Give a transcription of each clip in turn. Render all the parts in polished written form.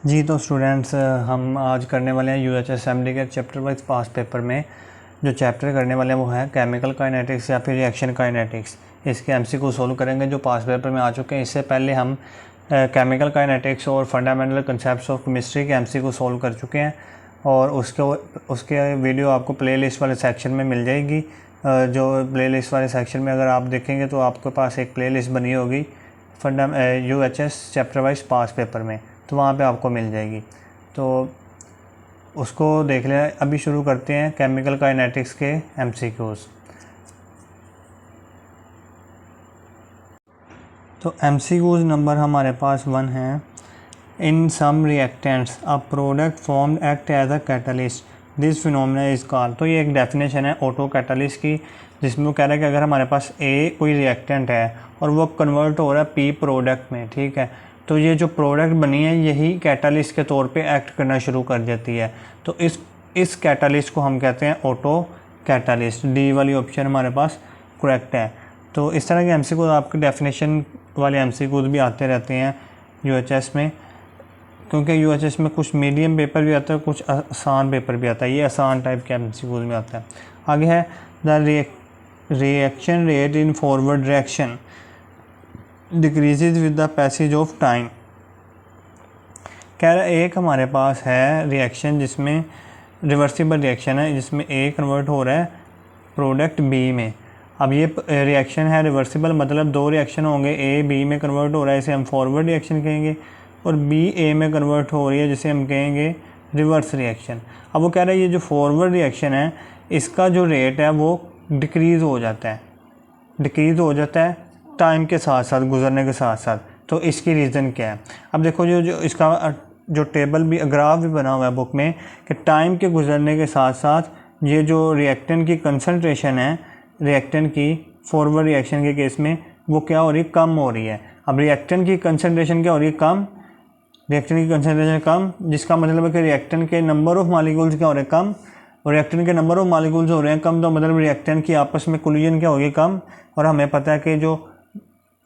जी तो स्टूडेंट्स, हम आज करने वाले हैं यूएचएस असेंबली के चैप्टर वाइज पास पेपर में जो चैप्टर करने वाले हैं वो है केमिकल काइनेटिक्स या फिर रिएक्शन काइनेटिक्स। इसके एमसीक्यू सोल्व करेंगे जो पास पेपर में आ चुके हैं। इससे पहले हम केमिकल काइनेटिक्स और फंडामेंटल कंसेप्ट्स ऑफ केमिस्ट्री के एमसीक्यू सोल्व कर चुके हैं और उसके वीडियो आपको प्लेलिस्ट वाले सेक्शन में मिल जाएगी। जो प्लेलिस्ट वाले सेक्शन में अगर आप देखेंगे तो आपके पास एक प्लेलिस्ट बनी होगी यूएचएस चैप्टर वाइज पास पेपर में, तो वहाँ पे आपको मिल जाएगी, तो उसको देख लें। अभी शुरू करते हैं केमिकल काइनेटिक्स के एमसीक्यूज़। तो एमसीक्यूज़ नंबर हमारे पास 1 है। In some reactants a product formed act as a catalyst, this phenomena is called. तो ये एक डेफिनेशन है ऑटो कैटलिस्ट की, जिसमें वो कह रहा है कि अगर हमारे पास कोई रिएक्टेंट है और वो कन्वर्ट हो रहा है पी प्रोडक्ट में, ठीक है, तो ये जो प्रोडक्ट बनी है यही कैटालिस्ट के तौर पे एक्ट करना शुरू कर देती है। तो इस कैटालिस्ट को हम कहते हैं ऑटो कैटालिस्ट। डी वाली ऑप्शन हमारे पास करेक्ट है। तो इस तरह के एमसीक्यू आपके डेफिनेशन वाले एमसीक्यू भी आते रहते हैं यूएचएस में, क्योंकि यूएचएस में कुछ मीडियम पेपर भी आता है, कुछ आसान पेपर भी आता है। ये आसान टाइप के एमसीक्यूज में आता है। आगे है the reaction rate in forward reaction decreases with the passage of time. कह रहा है एक हमारे पास है रिएक्शन जिसमें रिवर्सिबल रिएक्शन है, जिसमें ए कन्वर्ट हो रहा है प्रोडक्ट बी में। अब ये रिएक्शन है रिवर्सिबल, मतलब दो रिएक्शन होंगे, ए बी में कन्वर्ट हो रहा है, इसे हम फॉरवर्ड रिएक्शन कहेंगे, और बी ए में कन्वर्ट हो रही है जिसे हम कहेंगे रिवर्स रिएक्शन। अब वो कह रहा है ये जो फॉरवर्ड रिएक्शन है इसका जो रेट है वो डिक्रीज़ हो जाता है टाइम के साथ साथ, गुजरने के साथ साथ। तो इसकी रीज़न क्या है? अब देखो जो इसका जो टेबल भी, ग्राफ भी बना हुआ है बुक में, कि टाइम के गुजरने के साथ साथ ये जो रिएक्टेंट की कंसंट्रेशन है, रिएक्टेंट की फॉरवर्ड रिएक्शन के केस में वो क्या हो रही है? कम हो रही है। अब रिएक्टेंट की कंसंट्रेशन क्या हो रही है? कम। रिएक्टेंट की कंसंट्रेशन कम, जिसका मतलब है कि रिएक्टेंट के नंबर ऑफ मॉलिक्यूल्स क्या हो रहे हैं? कम। और रिएक्टेंट के नंबर ऑफ मॉलिक्यूल्स हो रहे हैं कम, तो मतलब रिएक्टेंट की आपस में कोलिजन क्या होगी? कम। और हमें पता है कि जो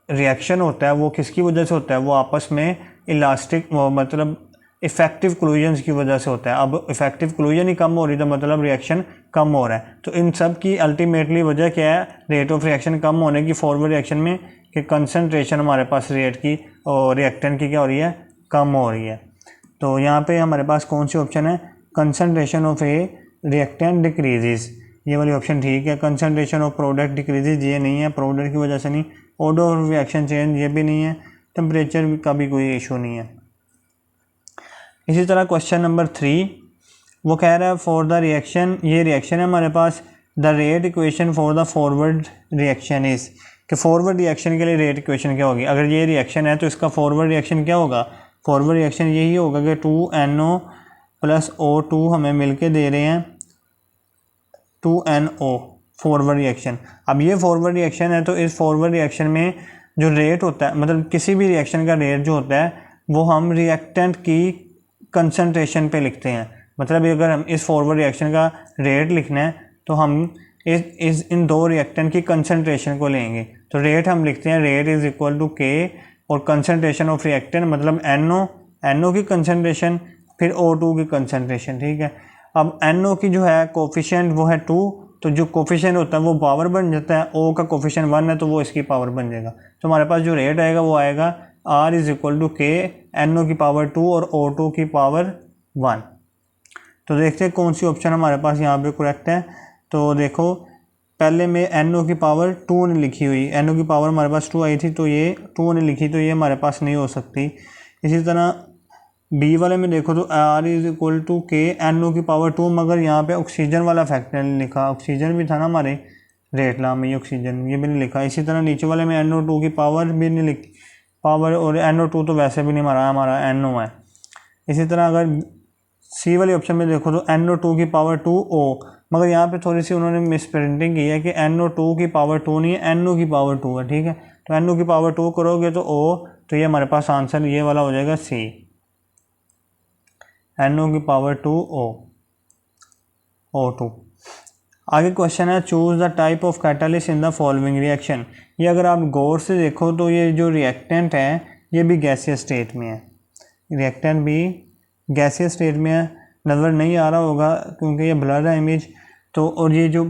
रिएक्शन होता है वो किसकी वजह से होता है? वो आपस में इलास्टिक, मतलब इफ़ेक्टिव कोलिजन्स की वजह से होता है। अब इफ़ेक्टिव कोलिजन ही कम हो रही है तो मतलब रिएक्शन कम हो रहा है। तो इन सब की अल्टीमेटली वजह क्या है? रेट ऑफ रिएक्शन कम होने की फॉरवर्ड रिएक्शन में, कि कंसंट्रेशन हमारे पास रेट की और रिएक्टेंट की क्या हो रही है? कम हो रही है। तो यहाँ पे हमारे पास कौन सी ऑप्शन है? Concentration of A reactant decreases, ये वाली ऑप्शन ठीक है। कंसंट्रेशन ऑफ प्रोडक्ट डिक्रीजेज ये नहीं है, प्रोडक्ट की वजह से नहीं। ऑर्डर ऑफ रिएक्शन चेंज ये भी नहीं है। टेम्परेचर का भी कोई इशू नहीं है। इसी तरह क्वेश्चन नंबर 3 वो कह रहा है फॉर द रिएक्शन, ये रिएक्शन है हमारे पास, the rate equation for the forward reaction is, कि फॉरवर्ड रिएक्शन के लिए रेट इक्वेशन क्या होगी? अगर ये रिएक्शन है तो इसका फॉरवर्ड रिएक्शन क्या होगा? फॉरवर्ड रिएक्शन यही होगा कि 2NO + O2 हमें मिलके दे रहे हैं 2NO फॉरवर्ड रिएक्शन। अब ये फॉरवर्ड रिएक्शन है तो इस फॉरवर्ड रिएक्शन में जो रेट होता है, मतलब किसी भी रिएक्शन का रेट जो होता है वो हम रिएक्टेंट की कंसंट्रेशन पे लिखते हैं। मतलब अगर हम इस फॉरवर्ड रिएक्शन का रेट लिखना है तो हम इन दो रिएक्टेंट की कंसंट्रेशन को लेंगे। तो रेट हम लिखते हैं rate is equal to K और कंसंट्रेशन ऑफ रिएक्टेंट मतलब NO की कंसंट्रेशन, फिर O2 की कंसंट्रेशन, ठीक है। अब NO की जो है कोफिशिएंट वो है 2, तो जो कोफिशिएंट होता है वो पावर बन जाता है। O का कोफिशिएंट 1 है तो वो इसकी पावर बन जाएगा। तो हमारे पास जो रेट आएगा वो आएगा R is equal to K, NO की पावर 2 और O2 की पावर 1। तो देखते हैं कौन सी ऑप्शन हमारे पास यहाँ पे करेक्ट है। तो देखो पहले में NO की पावर 2 ने लिखी हुई, NO की पावर हमारे पास 2 आई थी तो ये 2 ने लिखी, तो ये हमारे पास नहीं हो सकती। इसी तरह बी वाले में देखो तो R is equal to K, NO की पावर 2, मगर यहाँ पे ऑक्सीजन वाला फैक्टर नहीं लिखा। ऑक्सीजन भी था ना हमारे रेट ला में, ये ऑक्सीजन ये भी नहीं लिखा। इसी तरह नीचे वाले में NO2 की पावर भी नहीं लिखी, पावर, और NO2 तो वैसे भी नहीं हमारा NO है। इसी तरह अगर सी वाले ऑप्शन में देखो तो NO2 की पावर 2O, मगर यहाँ पे थोड़ी सी उन्होंने मिस प्रिंटिंग की है कि NO2 की पावर 2 नहीं है, NO की पावर 2 है, ठीक है। तो NO की पावर 2 करोगे तो O, तो ये हमारे पास आंसर ये वाला हो जाएगा सी, NO की पावर 2O, O2। आगे क्वेश्चन है choose the type of catalyst in the following reaction. ये अगर आप गौर से देखो तो ये जो रिएक्टेंट है ये भी गैसियस स्टेट में है, रिएक्टेंट भी गैसियस स्टेट में है, नज़र नहीं आ रहा होगा क्योंकि ये ब्लर है इमेज। तो और ये जो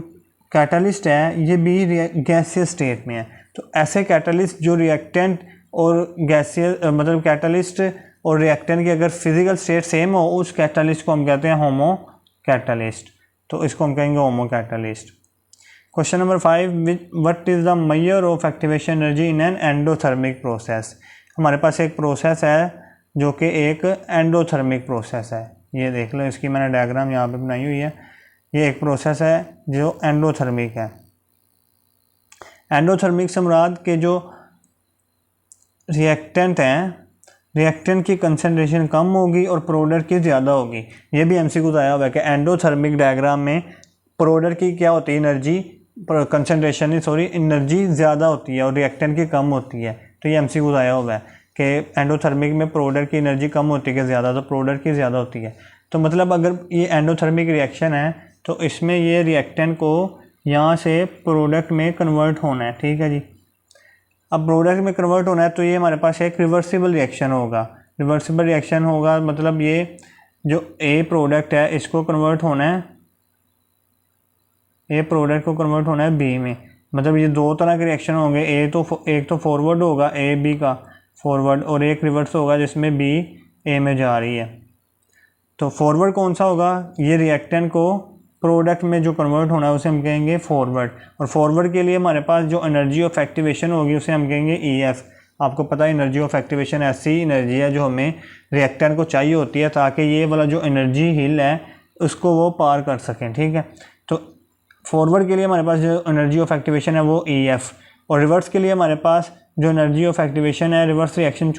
कैटलिस्ट है ये भी गैसियस स्टेट में है। तो ऐसे कैटलिस्ट जो रिएक्टेंट और गैसियस मतलब कैटलिस्ट और रिएक्टेंट की अगर फिजिकल स्टेट सेम हो उस कैटलिस्ट को हम कहते हैं होमो कैटलिस्ट। तो इसको हम कहेंगे homo catalyst. Question number 5, what is the measure of activation energy in an endothermic process. हमारे पास एक प्रोसेस है जो कि एक एंडोथर्मिक प्रोसेस है। ये देख लो, इसकी मैंने डायग्राम यहाँ पे बनाई हुई है। ये एक प्रोसेस है जो एंडोथर्मिक है। एंडोथर्मिक से मुराद के जो रिएक्टेंट हैं, रिएक्टेंट की कंसनट्रेशन कम होगी और प्रोडक्ट की ज़्यादा होगी। ये भी एमसीक्यू आया हुआ है कि एंडोथर्मिक डायग्राम में प्रोडक्ट की क्या होती है, एनर्जी कंसनट्रेशन एनर्जी ज़्यादा होती है और रिएक्टेंट की कम होती है। तो ये एमसीक्यू आया हुआ है कि एंडोथर्मिक में प्रोडक्ट की एनर्जी कम होती है ज़्यादा, तो प्रोडक्ट की ज़्यादा होती है। तो मतलब अगर ये एंडोथर्मिक रिएक्शन है तो इसमें ये रिएक्टेंट को यहाँ से प्रोडक्ट में कन्वर्ट होना है, ठीक है जी। अब प्रोडक्ट में कन्वर्ट होना है तो ये हमारे पास एक रिवर्सिबल रिएक्शन होगा। रिवर्सिबल रिएक्शन होगा मतलब ये जो ए प्रोडक्ट है इसको कन्वर्ट होना है, ए प्रोडक्ट को कन्वर्ट होना है बी में। मतलब ये दो तरह के रिएक्शन होंगे, एक तो फॉरवर्ड होगा ए बी का फॉरवर्ड, और एक रिवर्स होगा जिसमें बी ए में जा रही है। तो फॉरवर्ड कौन सा होगा, ये रिएक्टेंट को प्रोडक्ट में जो कन्वर्ट होना है उसे हम कहेंगे फॉरवर्ड। और फॉरवर्ड के लिए हमारे पास जो एनर्जी ऑफ एक्टिवेशन होगी उसे हम कहेंगे EF। आपको पता है एनर्जी ऑफ एक्टिवेशन ऐसी एनर्जी है जो हमें रिएक्टेंट को चाहिए होती है ताकि ये वाला जो एनर्जी हिल है उसको वो पार कर सकें, ठीक है। तो फॉरवर्ड के लिए हमारे पास जो एनर्जी ऑफ एक्टिवेशन है वो EF, और रिवर्स के लिए हमारे पास जो एनर्जी ऑफ एक्टिवेशन है रिवर्स रिएक्शन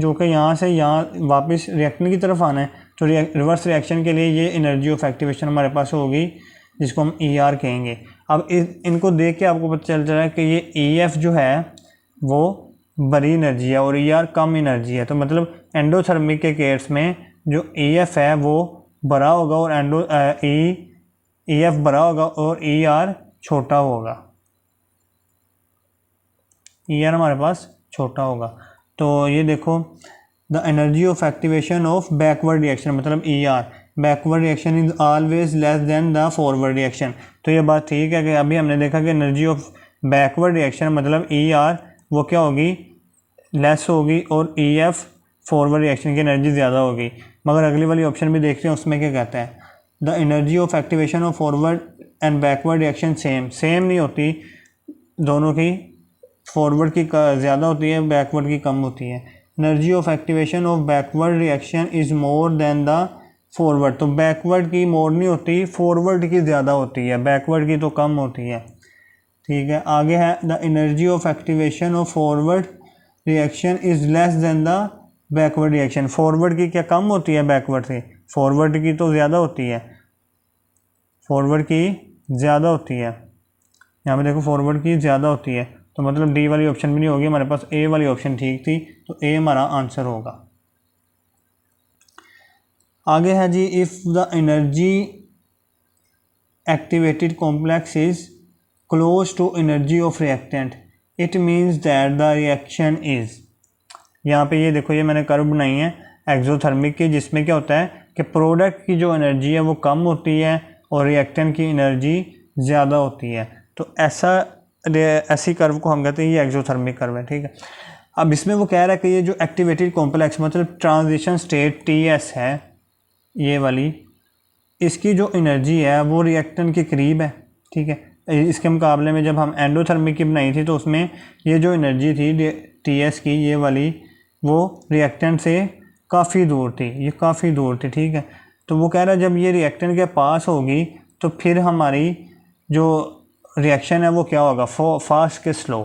चूँकि यहाँ से यहाँ वापस रिएक्टेंट की तरफ आना है, तो रिवर्स रिएक्शन के लिए ये एनर्जी ऑफ एक्टिवेशन हमारे पास होगी जिसको हम ER कहेंगे। अब इनको देख के आपको पता चल रहा है कि ये EF जो है वो बड़ी एनर्जी है और ER कम एनर्जी है। तो मतलब एंडोथर्मिक के केस में जो EF है वो बड़ा होगा और EF बड़ा होगा और ER छोटा होगा, ER हमारे पास छोटा होगा। तो ये देखो, the energy of activation of backward reaction मतलब ER, backward reaction is always less than the forward reaction. तो ये बात ठीक है कि अभी हमने देखा कि एनर्जी ऑफ बैकवर्ड रिएक्शन मतलब ER वो क्या होगी, लेस होगी, और EF फॉरवर्ड रिएक्शन की एनर्जी ज़्यादा होगी। मगर अगली वाली ऑप्शन भी देखते हैं उसमें क्या कहता है, the energy of activation of forward and backward reaction same नहीं होती, दोनों की फॉरवर्ड की ज़्यादा होती है, बैकवर्ड की कम होती है। Energy of activation of backward reaction is more than the forward. तो बैकवर्ड की मोर नहीं होती, फॉरवर्ड की ज़्यादा होती है, बैकवर्ड की तो कम होती है, ठीक है। आगे है the energy of activation of forward reaction is less than the backward reaction. Forward की क्या कम होती है बैकवर्ड से, फॉरवर्ड की तो ज़्यादा होती है, फॉरवर्ड की ज़्यादा होती है। यहाँ पे देखो फॉरवर्ड की ज़्यादा होती है, तो मतलब डी वाली ऑप्शन भी नहीं होगी हमारे पास, ए वाली ऑप्शन ठीक थी, तो ए हमारा आंसर होगा। आगे है जी, if the energy activated complex is close to energy of reactant it means that the reaction is. यहाँ पे ये देखो, ये मैंने कर्व बनाई है एक्सोथर्मिक की, जिसमें क्या होता है कि प्रोडक्ट की जो एनर्जी है वो कम होती है और रिएक्टेंट की एनर्जी ज़्यादा होती है। तो ऐसी कर्व को हम कहते हैं ये एक्सोथर्मिक कर्व है, ठीक है। अब इसमें वो कह रहा है कि ये जो एक्टिवेटेड कॉम्प्लेक्स मतलब ट्रांजिशन स्टेट TS है ये वाली, इसकी जो एनर्जी है वो रिएक्टेंट के करीब है, ठीक है। इसके मुकाबले में जब हम एंडोथर्मिक की बनाई थी तो उसमें ये जो एनर्जी थी TS की ये वाली वो रिएक्टेंट से काफ़ी दूर थी, ये काफ़ी दूर थी, ठीक है। तो वो कह रहा है जब ये रिएक्टेंट के पास होगी तो फिर हमारी जो रिएक्शन है वो क्या होगा, फास्ट के स्लो।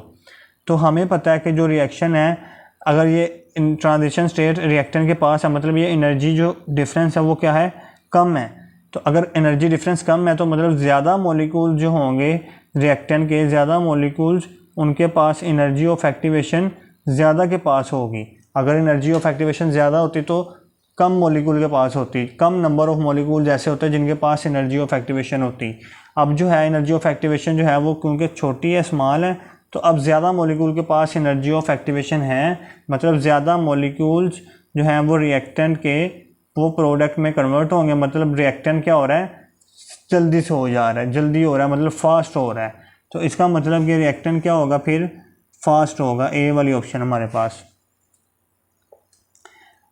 तो हमें पता है कि जो रिएक्शन है अगर ये ट्रांजिशन स्टेट रिएक्टेंट के पास है मतलब ये एनर्जी जो डिफरेंस है वो क्या है, कम है। तो अगर एनर्जी डिफरेंस कम है तो मतलब ज़्यादा मॉलिक्यूल जो होंगे रिएक्टेंट के, ज़्यादा मॉलिक्यूल्स उनके पास एनर्जी ऑफ एक्टिवेशन ज़्यादा के पास होगी। अगर एनर्जी ऑफ एक्टिवेशन ज़्यादा होती तो कम मॉलिक्यूल के पास होती, कम नंबर ऑफ मॉलिक्यूल जैसे होते हैं जिनके पास एनर्जी ऑफ एक्टिवेशन होती। अब जो है एनर्जी ऑफ एक्टिवेशन जो है वो क्योंकि छोटी है, स्मॉल है, तो अब ज़्यादा मॉलिक्यूल के पास एनर्जी ऑफ एक्टिवेशन है, मतलब ज़्यादा मॉलिक्यूल्स जो हैं वो रिएक्टेंट के वो प्रोडक्ट में कन्वर्ट होंगे। मतलब रिएक्टेंट क्या हो रहा है, जल्दी से हो जा रहा है, जल्दी हो रहा है मतलब फास्ट हो रहा है। तो इसका मतलब कि रिएक्टेंट क्या होगा, फिर फास्ट होगा। ए वाली ऑप्शन हमारे पास।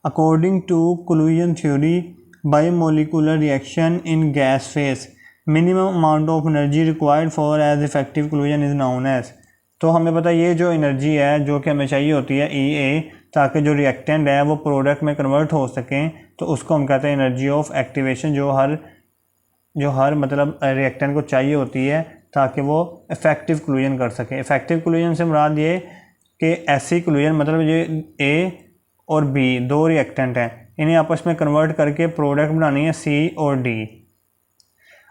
According to collision theory, biomolecular reaction in gas phase, minimum amount of energy required for as effective collision is known as. तो हमें पता है ये जो एनर्जी है जो कि हमें चाहिए होती है ई ए, ताकि जो रिएक्टेंट है वो प्रोडक्ट में कन्वर्ट हो सकें, तो उसको हम कहते हैं एनर्जी ऑफ एक्टिवेशन, जो हर मतलब रिएक्टेंट को चाहिए होती है ताकि वो इफेक्टिव कोलिजन कर सके। इफेक्टिव कोलिजन से मुराद ये कि ऐसी कोलिजन मतलब ये ए और बी दो रिएक्टेंट हैं, इन्हें आपस में कन्वर्ट करके प्रोडक्ट बनानी है सी और डी।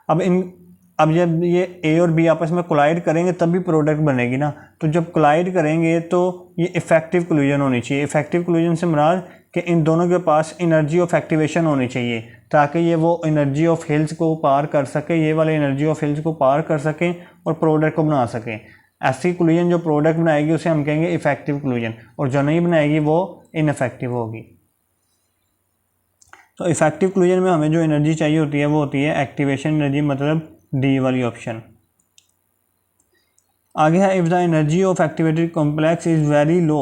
अब जब ये ए और बी आपस में कोलाइड करेंगे तब भी प्रोडक्ट बनेगी ना। तो जब कोलाइड करेंगे तो ये इफेक्टिव कोलिजन होनी चाहिए। इफेक्टिव कोलिजन से मुराद कि इन दोनों के पास एनर्जी ऑफ एक्टिवेशन होनी चाहिए ताकि ये वो एनर्जी ऑफ हिल्स को पार कर सके, ये वाले एनर्जी ऑफ हिल्स को पार कर सकें और प्रोडक्ट को बना सकें। ऐसी कोलिजन जो प्रोडक्ट बनाएगी उसे हम कहेंगे इफेक्टिव कोलिजन, और जो नहीं बनाएगी वो इनफेक्टिव होगी। तो इफेक्टिव कोलिजन में हमें जो एनर्जी चाहिए होती है वो होती है एक्टिवेशन एनर्जी, मतलब डी वाली ऑप्शन। आगे है, if the energy of activated complex is very low,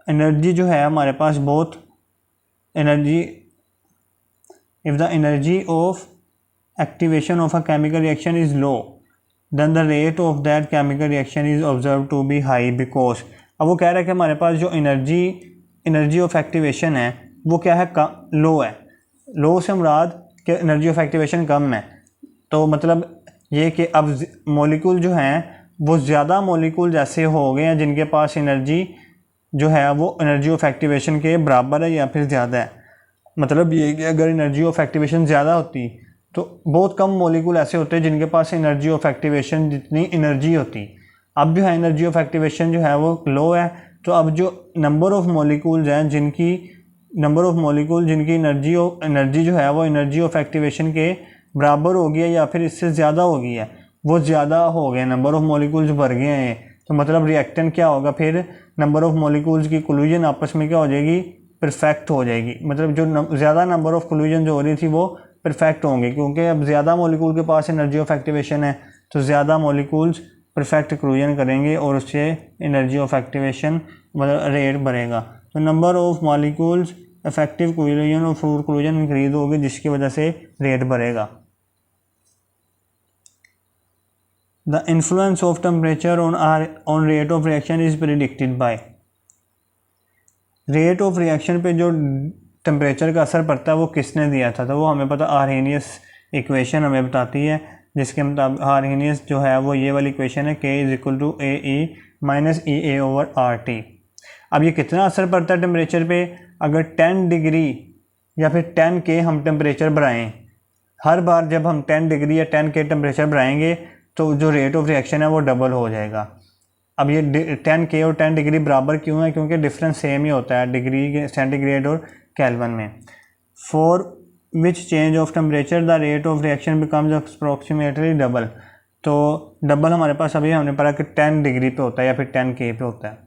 energy जो है हमारे पास बहुत energy, if the energy of activation of a chemical reaction is low, then the rate of that chemical reaction is observe to be high because. अब वो कह रहा है कि हमारे पास जो एनर्जी ऑफ एक्टिवेशन है वो क्या है, लो है। लो से मुराद कि एनर्जी ऑफ एक्टिवेशन कम है। तो मतलब ये कि अब मॉलिक्यूल जो हैं वो ज़्यादा मॉलिक्यूल जैसे हो गए हैं जिनके पास एनर्जी जो है वो एनर्जी ऑफ एक्टिवेशन के बराबर है या फिर ज़्यादा है। मतलब ये कि अगर एनर्जी ऑफ एक्टिवेशन ज़्यादा होती तो बहुत कम मॉलिक्यूल ऐसे होते हैं जिनके पास एनर्जी ऑफ एक्टिवेशन जितनी एनर्जी होती। अब जो है एनर्जी ऑफ एक्टिवेशन जो है वो लो है, तो अब जो नंबर ऑफ मॉलिक्यूल्स हैं जिनकी एनर्जी जो है वो एनर्जी ऑफ एक्टिवेशन के बराबर हो गई है या फिर इससे ज़्यादा हो गई है, वो ज़्यादा हो गए, नंबर ऑफ मॉलिक्यूल्स बढ़ गए हैं। तो मतलब रिएक्टेंट क्या होगा, फिर नंबर ऑफ मॉलिक्यूल्स की कोलिजन आपस में क्या हो जाएगी, परफेक्ट हो जाएगी। मतलब जो ज़्यादा नंबर ऑफ कोलिजन जो हो रही थी वो परफेक्ट होंगे, क्योंकि अब ज़्यादा मॉलिक्यूल के पास एनर्जी ऑफ एक्टिवेशन है तो ज़्यादा मॉलिक्यूल्स परफेक्ट कोलिजन करेंगे और उससे एनर्जी ऑफ एक्टिवेशन मतलब रेट बढ़ेगा। तो number of molecules effective collision और फ्रूट कोलिजन इंक्रीज होगी जिसकी वजह से रेट बढ़ेगा। The influence of temperature on rate of reaction is predicted by, rate of reaction पे जो टेम्परेचर का असर पड़ता है वो किसने दिया था, तो वो हमें पता आर्हेनियस इक्वेशन हमें बताती है, जिसके मुताबिक आर्हेनियस जो है वो ये वाली इक्वेशन है K is equal to A E minus E A over R T. अब ये कितना असर पड़ता है टेम्परेचर पे, अगर 10 डिग्री या फिर 10 के हम टेम्परेचर बढ़ाएं, हर बार जब हम 10 डिग्री या 10 के टेम्परेचर बढ़ाएंगे तो जो रेट ऑफ रिएक्शन है वो डबल हो जाएगा। अब ये 10 के और 10 डिग्री बराबर क्यों है, क्योंकि डिफरेंस सेम ही होता है डिग्री सेंटीग्रेड और केल्विन में। For which change of temperature the rate of reaction becomes approximately double. तो डबल हमारे पास अभी हमने पढ़ा कि 10 डिग्री पे होता है या फिर 10 के पे होता है।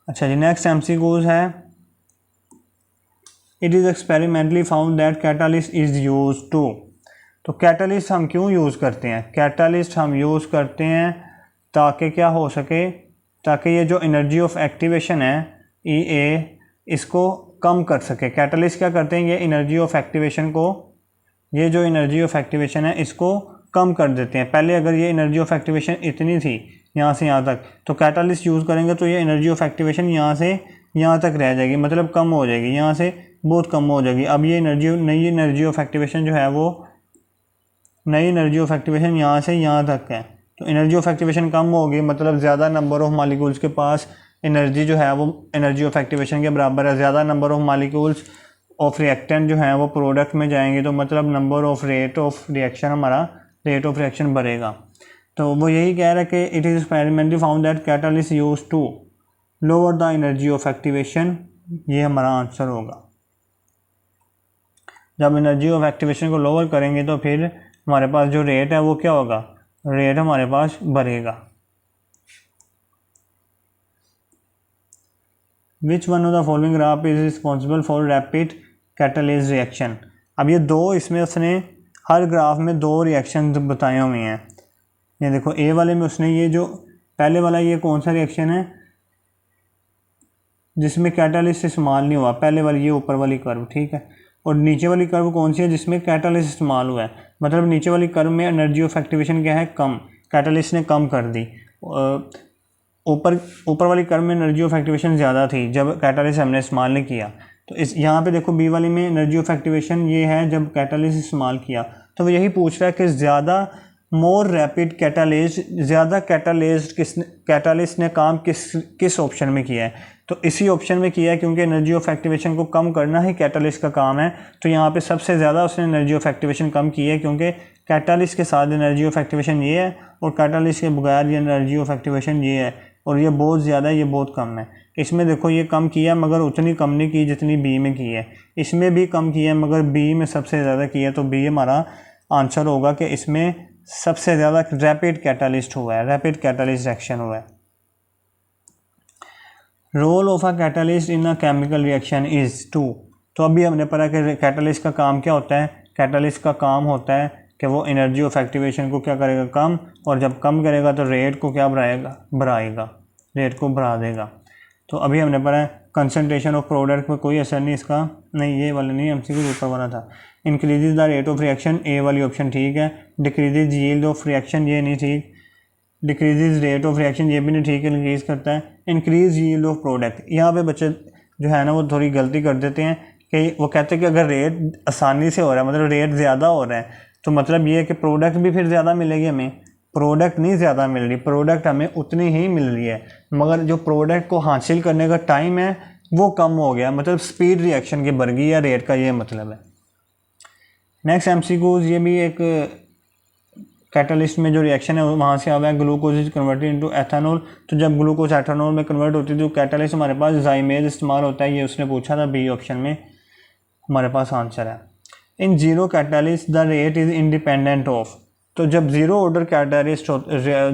अच्छा जी, नेक्स्ट एमसीक्यूज है, it is experimentally found that catalyst is use to. तो कैटालिस्ट हम क्यों यूज़ करते हैं, कैटालिस्ट हम यूज़ करते हैं ताकि क्या हो सके, ताकि ये जो एनर्जी ऑफ एक्टिवेशन है ई ए इसको कम कर सके। कैटालिस्ट क्या करते हैं, ये एनर्जी ऑफ एक्टिवेशन को, ये जो एनर्जी ऑफ एक्टिवेशन है इसको कम कर देते हैं। पहले अगर ये एनर्जी ऑफ एक्टिवेशन इतनी थी यहाँ से यहाँ तक, तो कैटालिस्ट यूज़ करेंगे तो ये एनर्जी ऑफ एक्टिवेशन यहाँ से यहाँ तक रह जाएगी, मतलब कम हो जाएगी, यहाँ से बहुत कम हो जाएगी। अब ये नई एनर्जी ऑफ एक्टिवेशन जो है वो नई एनर्जी ऑफ एक्टिवेशन यहाँ से यहाँ तक है, तो एनर्जी ऑफ एक्टिवेशन कम होगी, मतलब ज़्यादा नंबर ऑफ मॉलिक्यूल्स के पास एनर्जी जो है वो एनर्जी ऑफ एक्टिवेशन के बराबर है। ज़्यादा number of molecules of reactant जो हैं वो प्रोडक्ट में जाएंगे, तो मतलब number of rate of reaction, हमारा रेट ऑफ रिएक्शन बढ़ेगा। तो वो यही कह रहा है कि it is experimentally found that catalyst use to lower the energy of activation, ये हमारा आंसर होगा। जब एनर्जी ऑफ एक्टिवेशन को लोअर करेंगे तो फिर हमारे पास जो रेट है वो क्या होगा, रेट हमारे पास बढ़ेगा। विच one of the following graph is responsible for rapid catalyst reaction. अब ये दो, इसमें उसने हर ग्राफ में दो रिएक्शन बताए हुए हैं। ये देखो ए वाले में उसने ये जो पहले वाला ये कौन सा रिएक्शन है जिसमें कैटालिस्ट इस्तेमाल नहीं हुआ, पहले वाली ये ऊपर वाली कर्व, ठीक है। और नीचे वाली कर्व कौन सी है जिसमें कैटालिस्ट इस्तेमाल हुआ है, मतलब नीचे वाली कर्व में एनर्जी ऑफ एक्टिवेशन क्या है, कम, कैटालिस्ट ने कम कर दी। ऊपर वाली कर्व में एनर्जी ऑफ एक्टिवेशन ज़्यादा थी जब कैटालिस्ट हमने इस्तेमाल नहीं किया। तो इस यहाँ पे देखो बी वाली में एनर्जी ऑफ एक्टिवेशन ये है जब कैटालिस्ट इस्तेमाल किया। तो वो यही पूछ रहा है कि ज़्यादा मोर रैपिड कैटालिस्ट, ज़्यादा कैटालिस्ट ने काम किस ऑप्शन में किया है। तो इसी ऑप्शन में किया है क्योंकि एनर्जी ऑफ एक्टिवेशन को कम करना ही कैटालिस्ट का काम है। तो यहाँ पे सबसे ज़्यादा उसने एनर्जी ऑफ एक्टिवेशन कम की है क्योंकि कैटालिस्ट के साथ एनर्जी ऑफ एक्टिवेशन ये है और कैटालिस्ट के बगैर ये एनर्जी ऑफ एक्टिवेशन ये है, और ये बहुत ज़्यादा है, ये बहुत कम है। इसमें देखो ये कम किया मगर उतनी कम नहीं की जितनी बी में की है। इसमें भी कम किया है मगर बी में सबसे ज़्यादा किया है। तो बी हमारा आंसर होगा कि इसमें सबसे ज़्यादा रैपिड कैटालिस्ट हुआ है, रैपिड कैटालिस्ट रिएक्शन हुआ है। Role of a catalyst in a chemical reaction is to. तो अभी हमने पढ़ा कि कैटालिस्ट का काम क्या होता है। कैटालिस्ट का काम होता है कि वो एनर्जी ऑफ एक्टिवेशन को क्या करेगा, कम, और जब कम करेगा तो रेट को क्या बढ़ाएगा, रेट को बढ़ा देगा। तो अभी हमने पढ़ा है कंसनट्रेशन ऑफ प्रोडक्ट पर कोई असर नहीं इसका, नहीं ये वाला नहीं, एमसीक्यू ऊपर वाला था। Increases the rate of reaction, A वाली ऑप्शन ठीक है। डिक्रीजेज यील्ड ऑफ रिएक्शन, ये नहीं ठीक। डिक्रीजेज रेट ऑफ रिएक्शन, ये भी नहीं ठीक है, इंक्रीज करता है। इंक्रीज यील्ड ऑफ प्रोडक्ट, यहाँ पे बच्चे जो है ना वो थोड़ी गलती कर देते हैं कि वो कहते हैं कि अगर रेट आसानी से हो रहा है, मतलब रेट ज़्यादा हो रहा है, तो मतलब ये है कि प्रोडक्ट भी फिर ज़्यादा मिलेगी हमें। प्रोडक्ट नहीं ज़्यादा मिल रही, प्रोडक्ट हमें उतनी ही मिल रही है, मगर जो प्रोडक्ट को हासिल करने का टाइम है वो कम हो गया, मतलब स्पीड रिएक्शन की बढ़ गई या रेट का ये मतलब है। नेक्स्ट एमसीक्यूज, ये भी एक कैटालिस्ट में जो रिएक्शन है वहाँ से आया है। Glucose is converted into ethanol. तो जब ग्लूकोज एथेनॉल में कन्वर्ट होती है तो कैटालिस्ट हमारे पास ज़ाइमेज इस्तेमाल होता है, ये उसने पूछा था, बी ऑप्शन में हमारे पास आंसर है। In zero catalyst the rate is independent of. तो जब zero order catalyst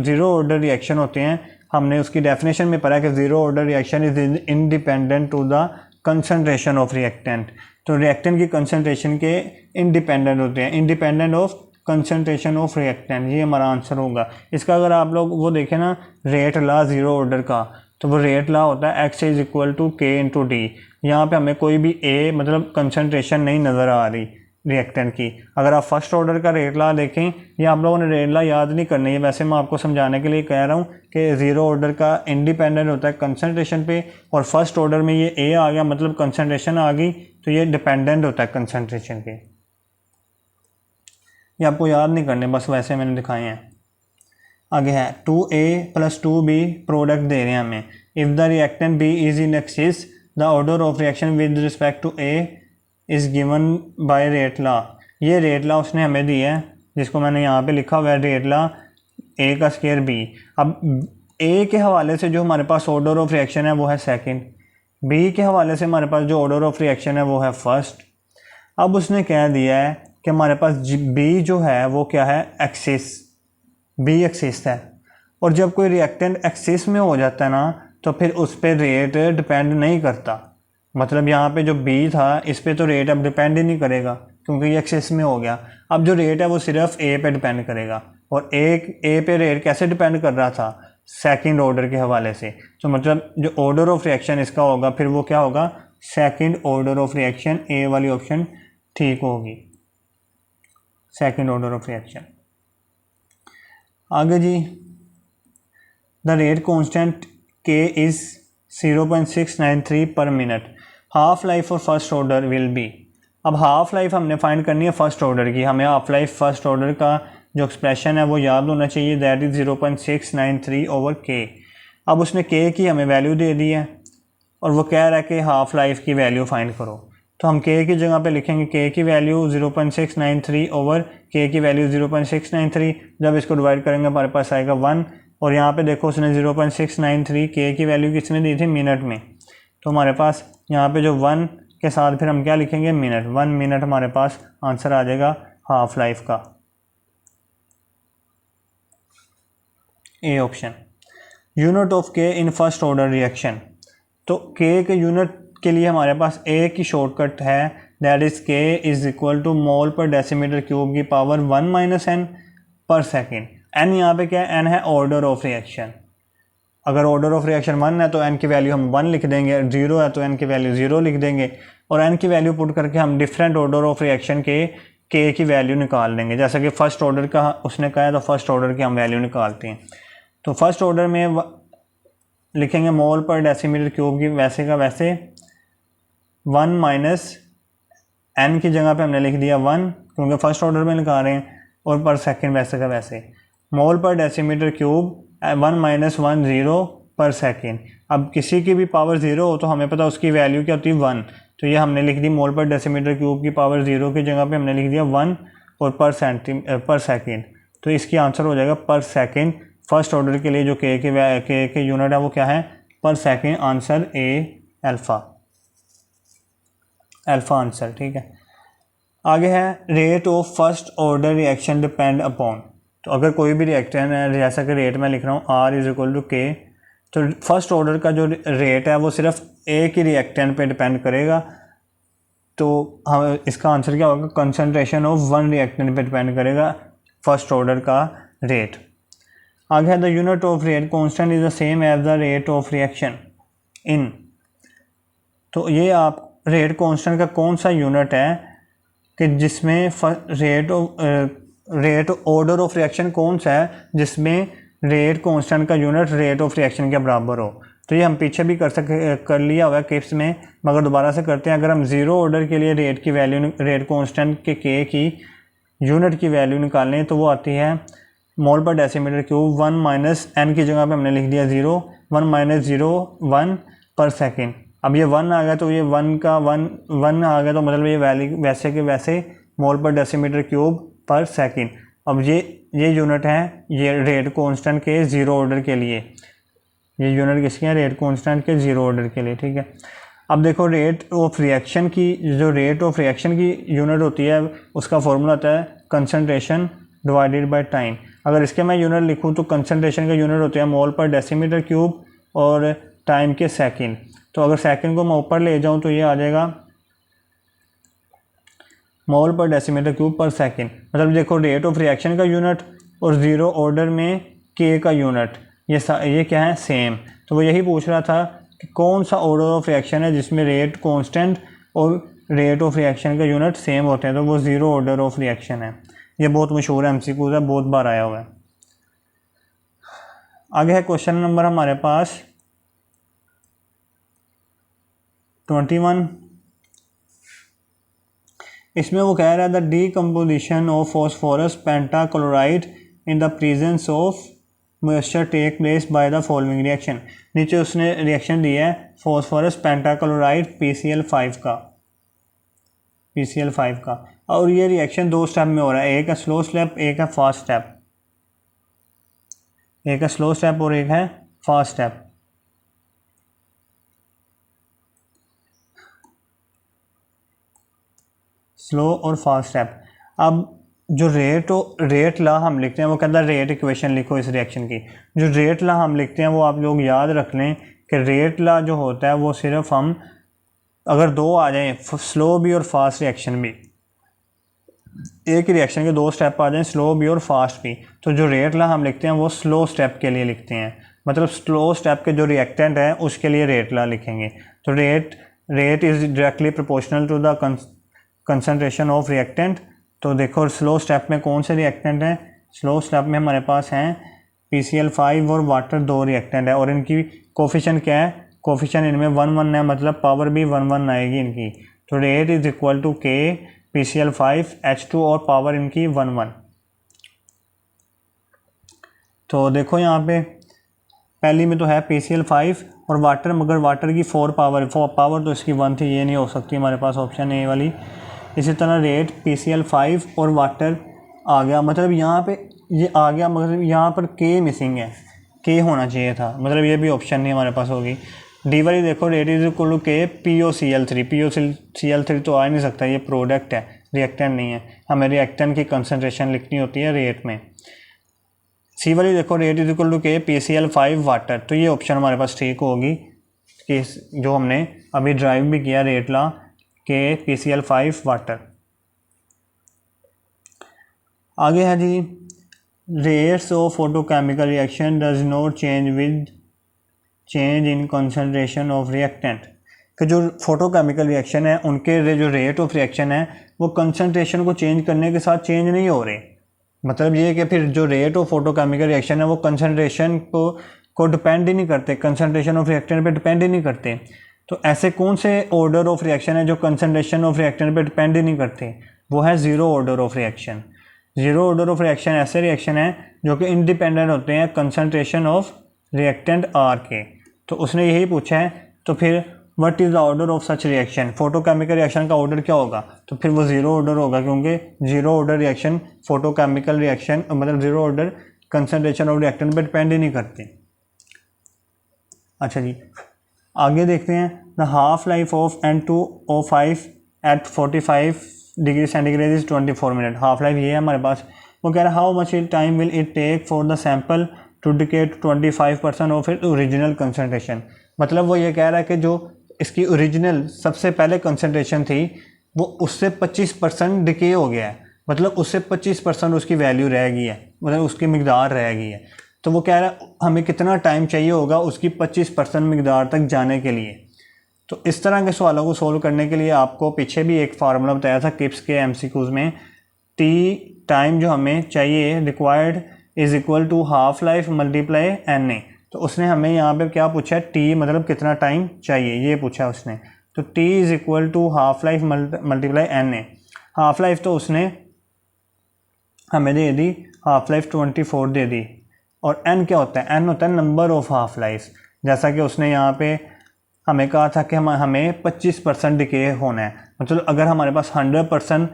zero order reaction होते हैं, हमने उसकी डेफिनेशन में पढ़ा कि zero order reaction is independent to the concentration of reactant. तो रिएक्टेंट की कंसनट्रेशन के इंडिपेंडेंट होते हैं, independent of concentration of reactant, ये हमारा आंसर होगा। इसका अगर आप लोग वो देखें ना रेट ला ज़ीरो ऑर्डर का, तो वो रेट ला होता है एक्स इज इक्वल टू के इंटू डी। यहाँ पर हमें कोई भी ए मतलब कंसनट्रेशन नहीं नज़र आ रही रिएक्टेंट की। अगर आप फर्स्ट ऑर्डर का रेट ला देखें, ये आप लोगों ने रेट ला याद नहीं करनी है, वैसे मैं आपको समझाने के लिए कह रहा हूँ कि ज़ीरो ऑर्डर का इंडिपेंडेंट होता है कंसनट्रेशन पे, और फर्स्ट ऑर्डर में ये ए आ गया मतलब कंसनट्रेशन आ गई, तो ये डिपेंडेंट होता है कंसनट्रेशन पे। ये आपको याद नहीं करने, बस वैसे मैंने दिखाए हैं। आगे है 2a + 2b प्रोडक्ट दे रहे हैं हमें। If the reactant b is in excess the order of reaction with respect to a is given by rate law. ये रेट ला उसने हमें दी है, जिसको मैंने यहाँ पे लिखा हुआ है रेट ला a का स्क्वायर b। अब a के हवाले से जो हमारे पास ऑर्डर ऑफ रिएक्शन है वो है सेकंड, b के हवाले से हमारे पास जो ऑर्डर ऑफ रिएक्शन है वो है फर्स्ट। अब उसने कह दिया है कि हमारे पास b जो है वो क्या है, एक्सिस, b एक्सिस है। और जब कोई रिएक्टेंट एक्सिस में हो जाता है ना तो फिर उस पर रेट डिपेंड नहीं करता, मतलब यहाँ पे जो b था इस पे तो रेट अब डिपेंड ही नहीं करेगा क्योंकि ये एक्सेस में हो गया। अब जो रेट है वो सिर्फ a पे डिपेंड करेगा, और a पे रेट कैसे डिपेंड कर रहा था, सेकंड ऑर्डर के हवाले से। तो मतलब जो ऑर्डर ऑफ रिएक्शन इसका होगा फिर वो क्या होगा, second order of reaction, a वाली ऑप्शन ठीक होगी, सेकंड ऑर्डर ऑफ रिएक्शन। आगे जी, the rate constant k is 0.693 per minute, half life for first order will be. अब हाफ लाइफ हमने फाइंड करनी है फर्स्ट ऑर्डर की, हमें हाफ लाइफ फर्स्ट ऑर्डर का जो एक्सप्रेशन है वो याद होना चाहिए, दैट इज़ 0.693/k। अब उसने k की हमें वैल्यू दे दी है और वो कह रहा है कि हाफ लाइफ की वैल्यू फाइंड करो। तो हम k की जगह पे लिखेंगे k की वैल्यू 0.693/k की वैल्यू 0.693। जब इसको डिवाइड करेंगे हमारे पास आएगा 1, और यहाँ पे देखो उसने 0.693 k की वैल्यू किसमें दी थी, मिनट में। तो हमारे पास यहाँ पे जो 1 के साथ फिर हम क्या लिखेंगे, मिनट, 1 मिनट हमारे पास आंसर आ जाएगा हाफ लाइफ का, A option. Unit of k in first order reaction. तो के के यूनिट के लिए हमारे पास एक ही शॉर्टकट है, दैट इज़ के इज़ इक्वल टू मोल पर डेसीमीटर क्यूब की पावर 1 माइनस एन पर सेकेंड। एन यहाँ पे क्या है, एन है ऑर्डर ऑफ रिएक्शन। अगर ऑर्डर ऑफ रिएक्शन 1 है तो एन की वैल्यू हम 1 लिख देंगे, 0 है तो एन की वैल्यू 0 लिख देंगे, और एन की वैल्यू पुट करके हम डिफरेंट ऑर्डर ऑफ रिएक्शन के की वैल्यू निकाल लेंगे। जैसा कि फर्स्ट ऑर्डर का उसने कहा है तो फर्स्ट ऑर्डर की हम वैल्यू निकालते हैं। तो फर्स्ट ऑर्डर में लिखेंगे मोल पर डेसीमीटर क्यूब की वैसे का वैसे 1 माइनस एन की जगह पे हमने लिख दिया 1 क्योंकि फर्स्ट ऑर्डर में निकाल रहे हैं, और पर सेकेंड वैसे का वैसे मोल पर डेसीमीटर क्यूब 1 माइनस 1 0 पर सेकेंड। अब किसी की भी पावर 0 हो तो हमें पता उसकी वैल्यू क्या होती है 1, तो ये हमने लिख दी मोल पर डेसीमीटर क्यूब की पावर 0 की जगह पे हमने लिख दिया 1 और पर सेकेंड, तो इसकी आंसर हो जाएगा पर सेकेंड। फर्स्ट ऑर्डर के लिए जो के यूनिट है वो क्या है, पर second. Answer A alpha answer, ठीक है। आगे है rate of first order reaction depend upon. तो अगर कोई भी रिएक्टेंट है, जैसा कि रेट मैं लिख रहा हूँ आर इज इक्वल टू के, तो फर्स्ट ऑर्डर का जो रेट है वो सिर्फ एक ही रिएक्टेंट पे डिपेंड करेगा। तो हम इसका आंसर क्या होगा, कंसंट्रेशन ऑफ वन रिएक्टेंट पे डिपेंड करेगा फर्स्ट ऑर्डर का रेट। आगे है the unit of rate constant is the same as the rate of reaction in. तो ये आप रेट कांस्टेंट का कौन सा यूनिट है कि जिसमें रेट ऑर्डर ऑफ रिएक्शन कौन सा है जिसमें रेट कांस्टेंट का यूनिट रेट ऑफ रिएक्शन के बराबर हो। तो ये हम पीछे भी कर लिया हुआ है केप्स में, मगर दोबारा से करते हैं। अगर हम ज़ीरो ऑर्डर के लिए रेट की वैल्यू, रेट कांस्टेंट के की यूनिट की वैल्यू निकालने, तो वो आती है मोल पर डेसीमीटर क्यूब 1 माइनस एन की जगह पे हमने लिख दिया 0, 1 माइनस 0 1 पर सेकेंड। अब ये 1 आ गया तो ये 1 का 1 आ गया, तो मतलब ये वैल्यू वैसे के वैसे मोल पर डेसीमीटर क्यूब पर सेकेंड। अब ये यूनिट है ये रेट कांस्टेंट के ज़ीरो ऑर्डर के लिए, ये यूनिट किसके हैं, रेट कांस्टेंट के ज़ीरो ऑर्डर के लिए, ठीक है। अब देखो रेट ऑफ रिएक्शन की, जो रेट ऑफ रिएक्शन की यूनिट होती है उसका फॉर्मूला होता है कंसंट्रेशन डिवाइडेड बाय टाइम। अगर इसके मैं यूनिट लिखूँ तो कंसंट्रेशन का यूनिट होता है मोल पर डेसीमीटर क्यूब और टाइम के सेकेंड। तो अगर सेकेंड को मैं ऊपर ले जाऊँ तो ये आ जाएगा मोल पर डेसीमीटर क्यूब पर सेकेंड। मतलब देखो रेट ऑफ रिएक्शन का यूनिट और ज़ीरो ऑर्डर में के का यूनिट ये क्या है, सेम। तो वो यही पूछ रहा था कि कौन सा ऑर्डर ऑफ रिएक्शन है जिसमें रेट कांस्टेंट और रेट ऑफ रिएक्शन का यूनिट सेम होते हैं, तो वो ज़ीरो ऑर्डर ऑफ रिएक्शन है। ये बहुत मशहूर है, एमसीक्यू है, बहुत बार आया हुआ है। आगे है क्वेश्चन नंबर हमारे पास 21। इसमें वो कह रहा है the decomposition of phosphorus pentachloride in the presence of moisture take place by the following reaction. नीचे उसने रिएक्शन दिया है फॉस्फोरस पेंटाक्लोराइड PCl5 का, और ये रिएक्शन दो स्टेप में हो रहा है, एक है स्लो स्टेप, एक है फास्ट स्टेप, एक है स्लो स्टेप और एक है फास्ट स्टेप। स्लो और फास्ट स्टेप। अब जो रेट ला हम लिखते हैं वो कहता है रेट इक्वेशन लिखो इस रिएक्शन की। जो रेट ला हम लिखते हैं वो आप लोग याद रख लें कि रेट ला जो होता है वो सिर्फ हम अगर दो आ जाएं, स्लो भी और फास्ट रिएक्शन भी, एक ही रिएक्शन के दो स्टेप आ जाएं, स्लो भी और फास्ट भी, तो जो रेट ला हम लिखते हैं वो स्लो स्टेप के लिए लिखते हैं। मतलब स्लो स्टेप के जो रिएक्टेंट है उसके लिए रेट ला लिखेंगे। तो rate is directly proportional to the concentration of reactant. तो देखो स्लो स्टेप में कौन से रिएक्टेंट हैं, स्लो स्टेप में हमारे पास हैं PCl5 और वाटर, दो रिएक्टेंट है, और इनकी कोफिशिएंट क्या है, कोफिशिएंट इनमें 1 1 है, मतलब पावर भी 1 1 आएगी इनकी। तो rate is equal to K PCl5 H2 और पावर इनकी 1 1। तो देखो यहाँ पे पहली में तो है PCl5 और वाटर, मगर वाटर की 4 पावर तो इसकी 1 थी, ये नहीं हो सकती हमारे पास, ऑप्शन ए वाली। इसी तरह रेट PCl5 और वाटर आ गया, मतलब यहाँ पे ये आ गया, मगर यहाँ पर K मिसिंग है, K होना चाहिए था, मतलब ये भी ऑप्शन नहीं हमारे पास होगी। डी वाली देखो rate is equal to K POCl3 तो आ ही नहीं सकता, ये प्रोडक्ट है, रिएक्टेंट नहीं है, हमें रिएक्टेंट की कंसनट्रेशन लिखनी होती है रेट में। सी वाली देखो rate is equal to K PCl5 water, तो ये ऑप्शन हमारे पास ठीक होगी केस जो हमने अभी ड्राइव भी किया रेट लॉ के PCl5 वाटर। आगे है जी rates of photochemical reaction does not change with change in concentration of reactant, कि जो फोटोकेमिकल रिएक्शन है उनके जो रेट ऑफ रिएक्शन है वो कंसंट्रेशन को चेंज करने के साथ चेंज नहीं हो रहे। मतलब ये है कि फिर जो रेट ऑफ फोटोकेमिकल रिएक्शन है वो कंसंट्रेशन को डिपेंड ही नहीं करते, कंसंट्रेशन ऑफ रिएक्टेंट पे डिपेंड ही नहीं करते। तो ऐसे कौन से ऑर्डर ऑफ रिएक्शन है जो कंसंट्रेशन ऑफ रिएक्टेंट पे डिपेंड ही नहीं करते? वो है zero order of reaction. Zero order of reaction ऐसे रिएक्शन है जो कि इंडिपेंडेंट होते हैं कंसंट्रेशन ऑफ रिएक्टेंट आर के। तो उसने यही पूछा है, तो फिर what is the order of such reaction, photochemical reaction का ऑर्डर क्या होगा? तो फिर वो ज़ीरो ऑर्डर होगा, क्योंकि zero order reaction photochemical reaction मतलब zero order concentration of reactant पर डिपेंड ही नहीं करते। अच्छा जी, आगे देखते हैं the half life of N2O5 at 45 degree centigrade is 24 minute. Half life ये है हमारे पास। वो कह रहा है how much time will it take for the sample to decay 25% of it original concentration. मतलब वो ये कह रहा है कि जो इसकी ओरिजिनल सबसे पहले कंसनट्रेशन थी वो उससे 25% डिके हो गया है, मतलब उससे 25% उसकी वैल्यू रह गई है, मतलब उसकी मिकदार रह गई है। तो वो कह रहा है हमें कितना टाइम चाहिए होगा उसकी 25% मिकदार तक जाने के लिए। तो इस तरह के सवालों को सोल्व करने के लिए आपको पीछे भी एक फार्मूला बताया था किप्स के MCQs में, टी टाइम जो हमें चाहिए required is equal to half life multiply NA। तो उसने हमें यहाँ पे क्या पूछा है, टी मतलब कितना टाइम चाहिए ये पूछा है उसने। तो T is equal to half life multiply NA। Half life तो उसने हमें दे दी, हाफ लाइफ 24 दे दी। और n क्या होता है? n होता है नंबर ऑफ हाफ लाइफ। जैसा कि उसने यहाँ पे हमें कहा था कि हमें 25% डिके होना है। मतलब अगर हमारे पास 100%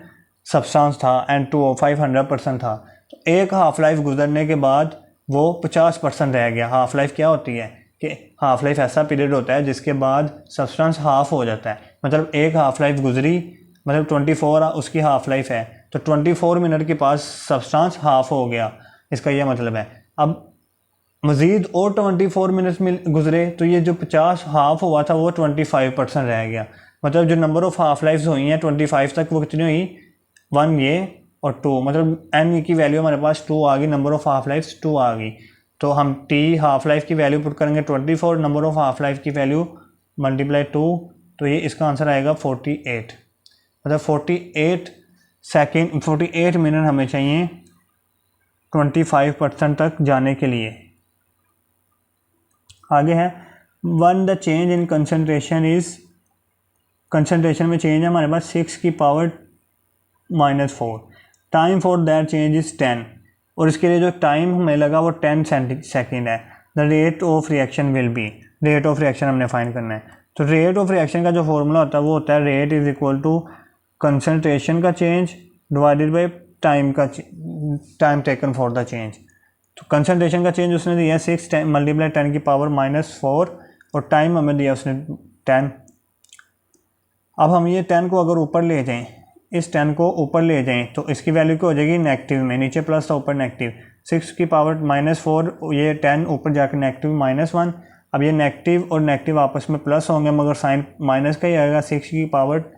सब्सटेंस था, N2O5 100% था, तो एक हाफ लाइफ गुजरने के बाद वो 50% रह गया। हाफ लाइफ क्या होती है कि हाफ लाइफ ऐसा पीरियड होता है जिसके बाद सब्सटेंस हाफ हो जाता है। मतलब एक हाफ लाइफ गुजरी, मतलब 24 उसकी हाफ लाइफ है, तो 24 मिनट के पास सब्सटेंस हाफ हो गया, इसका यह मतलब है। अब मज़ीद और 24 मिनट्स में गुजरे तो ये जो 50 हाफ हुआ था वो 25% रह गया। मतलब जो नंबर ऑफ हाफ लाइफ्स हुई हैं 25 तक वो कितनी हुई, 1 ये और 2, मतलब n की वैल्यू हमारे पास 2 आ गई, नंबर ऑफ हाफ लाइफ्स 2 आ गई। तो हम t हाफ लाइफ की वैल्यू पुट करेंगे 24, नंबर ऑफ हाफ लाइफ की वैल्यू मल्टीप्लाई 2, तो ये इसका आंसर आएगा 48। मतलब 48 मिनट हमें चाहिए 25% तक जाने के लिए। आगे है one the change in concentration is, concentration में चेंज है हमारे पास 6 की power -4, time for that change is 10, और इसके लिए जो टाइम हमें लगा वो 10 सेकेंड है। The rate of reaction will be, rate of reaction हमने फाइंड करना है। तो रेट ऑफ रिएक्शन का जो फॉर्मूला होता है वो होता है rate is equal to concentration का change divided by time taken for the change. तो कंसंट्रेशन का चेंज उसने दिया 6 मल्टीप्लाई 10 की पावर -4, और टाइम हमें दिया उसने 10। अब हम ये 10 को अगर ऊपर ले जाएं, इस 10 को ऊपर ले जाएं तो इसकी वैल्यू क्या हो जाएगी, नेगेटिव में, नीचे प्लस था ऊपर नेगेटिव, 6 की पावर -4, ये 10 ऊपर जाकर नेगेटिव -1। अब ये नेगेटिव और नेगेटिव आपस में प्लस होंगे मगर साइन माइनस का ही आएगा, 6 की पावर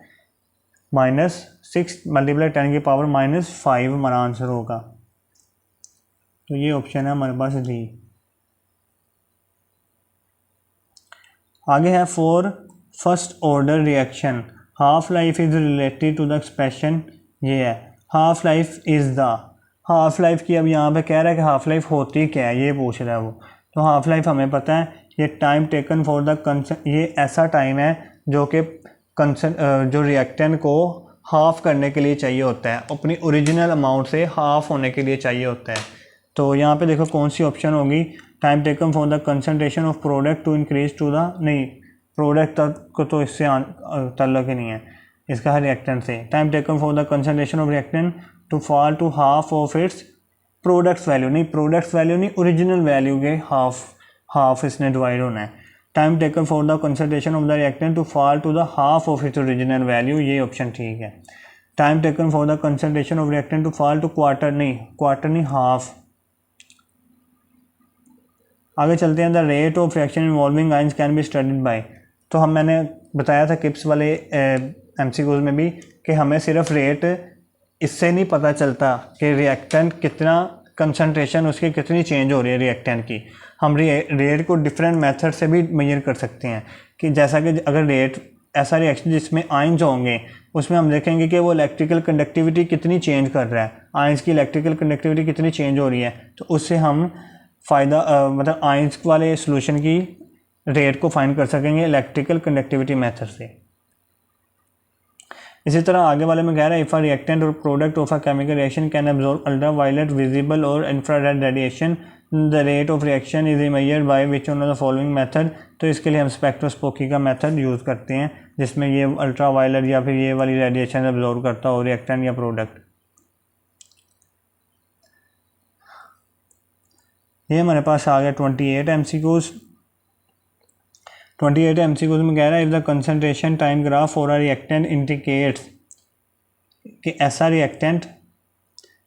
-6 मल्टीप्लाई 10 की पावर -5 हमारा आंसर होगा। तो ये ऑप्शन है हमारे पास डी। आगे है for first order reaction half life is related to the expression, ये है half life is the, half life की अब यहाँ पे कह रहा है कि हाफ लाइफ होती क्या है ये पूछ रहा है वो। तो हाफ लाइफ हमें पता है ये टाइम टेकन फॉर द ये ऐसा टाइम है जो कि जो रिएक्टेंट को हाफ करने के लिए चाहिए होता है, अपनी ओरिजिनल अमाउंट से हाफ होने के लिए चाहिए होता है। तो यहाँ पे देखो कौन सी ऑप्शन होगी, time taken for the concentration of product to increase to the, नहीं प्रोडक्ट तक को तो इससे ताल्लुक ही नहीं है, इसका है रिएक्टेंट से। Time taken for the concentration of reactant to fall to half of its products value, नहीं प्रोडक्ट्स वैल्यू नहीं, ओरिजिनल वैल्यू के हाफ इसने डिवाइड होना है। Time taken for the concentration of the reactant to fall to the half of its original value, ये option ठीक है। Time taken for the concentration of reactant to fall to quarter नहीं half. आगे चलते हैं the rate of reaction involving ions can be studied by, तो मैंने बताया था किप्स वाले MCQs में भी कि हमें सिर्फ रेट इससे नहीं पता चलता कि रिएक्टेंट कितना कंसंट्रेशन उसकी कितनी चेंज हो रही है रिएक्टेंट की। हम रेट को डिफरेंट मेथड से भी मेजर कर सकते हैं कि जैसा कि अगर रेट ऐसा रिएक्शन जिसमें आयंस होंगे उसमें हम देखेंगे कि वो इलेक्ट्रिकल कंडक्टिविटी कितनी चेंज कर रहा है, आयंस की इलेक्ट्रिकल कंडक्टिविटी कितनी चेंज हो रही है, तो उससे हम मतलब आयंस वाले सोल्यूशन की रेट को फाइंड कर सकेंगे इलेक्ट्रिकल कंडक्टिविटी मेथड से। इसी तरह आगे वाले में कह रहा है इफ़ अ रिएक्टेंट और product of a chemical reaction can absorb ultraviolet visible और infrared radiation the rate of reaction is measured by which one of the following method. तो इसके लिए हम स्पेक्ट्रोस्कोपी का मेथड यूज़ करते हैं जिसमें ये अल्ट्रावायलेट या फिर ये वाली रेडिएशन अब्सॉर्ब करता हो रिएक्टेंट या प्रोडक्ट। ये हमारे पास आ गया 28 MCQs। 28 MCQs में कह रहा है if the concentration time graph for a reactant indicates कि ऐसा रिएक्टेंट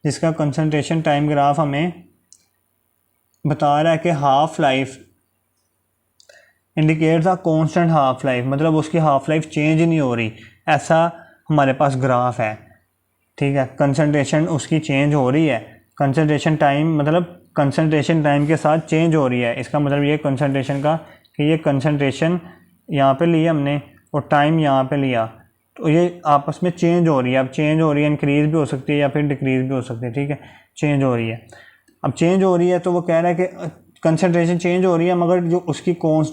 जिसका कंसनट्रेशन टाइम ग्राफ हमें बता रहा है कि half life indicates a constant half life, मतलब उसकी हाफ लाइफ चेंज ही नहीं हो रही, ऐसा हमारे पास ग्राफ है। ठीक है, कंसनट्रेशन उसकी चेंज हो रही है, कंसनट्रेशन टाइम मतलब कंसनट्रेशन टाइम के साथ चेंज हो रही है। इसका मतलब ये कंसनट्रेशन का कि ये कंसनट्रेशन यहाँ पे लिया हमने और टाइम यहाँ पे लिया, तो ये आपस में चेंज हो रही है। अब चेंज हो रही है, इंक्रीज़ भी हो सकती है या फिर डिक्रीज़ भी हो सकती है। ठीक है, चेंज हो रही है। अब चेंज हो रही है तो वो कह रहा है कि कंसनट्रेशन चेंज हो रही है मगर जो उसकी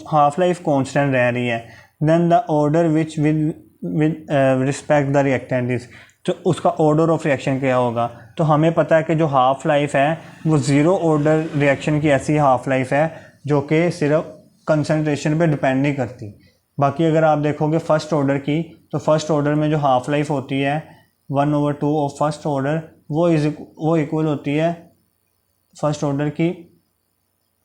हाफ लाइफ कांस्टेंट रह रही है। Then the order which with respect the reactant is, तो उसका ऑर्डर ऑफ रिएक्शन क्या होगा। तो हमें पता है कि जो हाफ लाइफ है वो ज़ीरो ऑर्डर रिएक्शन की ऐसी हाफ लाइफ है जो कि सिर्फ कंसनट्रेशन पे डिपेंड नहीं करती। बाकी अगर आप देखोगे फर्स्ट ऑर्डर की, तो फर्स्ट ऑर्डर में जो हाफ लाइफ होती है 1/2 ऑफ फर्स्ट ऑर्डर वो इक्वल होती है फर्स्ट ऑर्डर की,